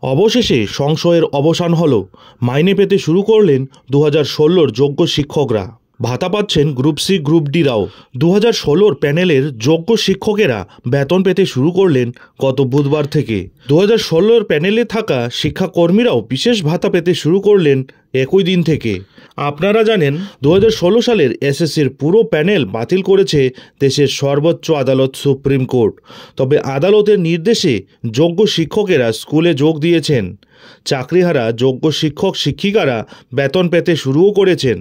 অবশেষে সংশয়ের অবসান হলো। মাইনে পেতে শুরু করলেন 2016 যোগ্য শিক্ষকরা। ভাতা পাচ্ছেন গ্রুপ সি গ্রুপ ডিরাও। 2016 প্যানেলের যোগ্য শিক্ষকেরা বেতন পেতে শুরু করলেন গত বুধবার থেকে। 2016 প্যানেলে থাকা শিক্ষাকর্মীরাও বিশেষ ভাতা পেতে শুরু করলেন একই দিন থেকে। আপনারা জানেন 2016 সালের এসএসসির পুরো প্যানেল বাতিল করেছে দেশের সর্বোচ্চ আদালত সুপ্রিম কোর্ট। তবে আদালতের নির্দেশে যোগ্য শিক্ষকেরা স্কুলে যোগ দিয়েছেন। চাকরিহারা যোগ্য শিক্ষক শিক্ষিকারা বেতন পেতে শুরুও করেছেন।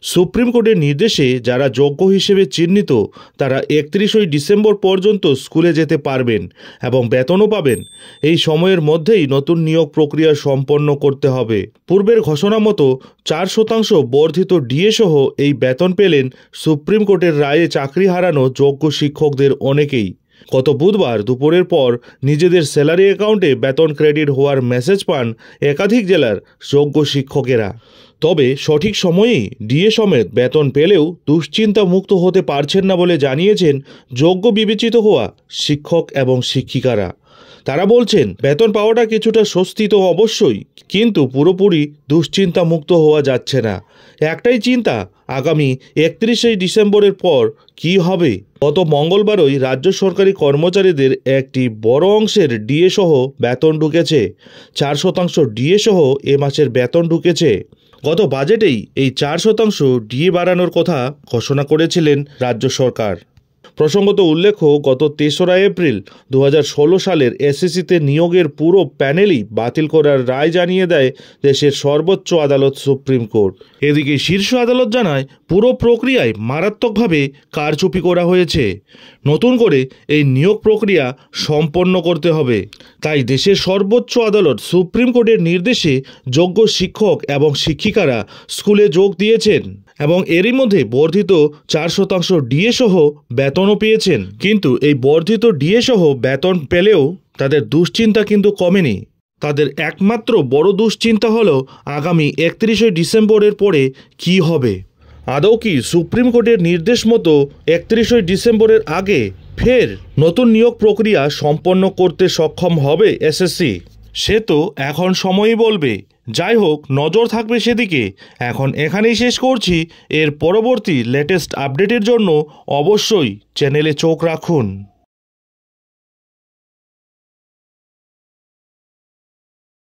সুপ্রিম কোর্টের নির্দেশে যারা যোগ্য হিসেবে চিহ্নিত তারা 31 ডিসেম্বর পর্যন্ত স্কুলে যেতে পারবেন এবং বেতনও পাবেন। এই সময়ের মধ্যেই নতুন নিয়োগ প্রক্রিয়া সম্পন্ন করতে হবে। পূর্বের ঘোষণা মতো 4% বর্ধিত ডিএ সহ এই বেতন পেলেন সুপ্রিম কোর্টের রায়ে চাকরি হারানো যোগ্য শিক্ষকদের অনেকেই। গত বুধবার দুপুরের পর নিজেদের স্যালারি অ্যাকাউন্টে বেতন ক্রেডিট হওয়ার মেসেজ পান একাধিক জেলার যোগ্য শিক্ষকেরা। তবে সঠিক সময়েই ডিএ সমেত বেতন পেলেও দুশ্চিন্তা মুক্ত হতে পারছেন না বলে জানিয়েছেন যোগ্য বিবেচিত হওয়া শিক্ষক এবং শিক্ষিকারা। তারা বলছেন বেতন পাওয়াটা কিছুটা স্বস্তি তো অবশ্যই, কিন্তু পুরোপুরি দুশ্চিন্তা মুক্ত হওয়া যাচ্ছে না। একটাই চিন্তা, আগামী 31 ডিসেম্বরের পর কি হবে। গত মঙ্গলবারই রাজ্য সরকারি কর্মচারীদের একটি বড় অংশের ডিএ সহ বেতন ঢুকেছে। 4% ডিএ সহ এ মাসের বেতন ঢুকেছে। গত বাজেটেই এই 4% ডিএ বাড়ানোর কথা ঘোষণা করেছিলেন রাজ্য সরকার। প্রসঙ্গত উল্লেখ্য, গত 3রা এপ্রিল 2016 সালের এসএসসিতে নিয়োগের পুরো প্যানেলই বাতিল করার রায় জানিয়ে দেয় দেশের সর্বোচ্চ আদালত সুপ্রিম কোর্ট। এদিকে শীর্ষ আদালত জানায় পুরো প্রক্রিয়ায় মারাত্মকভাবে কারচুপি করা হয়েছে। নতুন করে এই নিয়োগ প্রক্রিয়া সম্পন্ন করতে হবে। তাই দেশের সর্বোচ্চ আদালত সুপ্রিম কোর্টের নির্দেশে যোগ্য শিক্ষক এবং শিক্ষিকারা স্কুলে যোগ দিয়েছেন এবং এরই মধ্যে বর্ধিত 4% ডিএ সহ বেতনও পেয়েছেন। কিন্তু এই বর্ধিত ডিএ সহ বেতন পেলেও তাদের দুশ্চিন্তা কিন্তু কমেনি। তাদের একমাত্র বড় দুশ্চিন্তা হলো আগামী 31 ডিসেম্বরের পরে কি হবে। আদৌ কি সুপ্রিম কোর্টের নির্দেশ মতো 31 ডিসেম্বরের আগে ফের নতুন নিয়োগ প্রক্রিয়া সম্পন্ন করতে সক্ষম হবে এসএসসি? সে তো এখন সময়ই বলবে। যাই হোক, নজর থাকবে সেদিকে। এখন এখানেই শেষ করছি। এর পরবর্তী লেটেস্ট আপডেটের জন্য অবশ্যই চ্যানেলে চোখ রাখুন।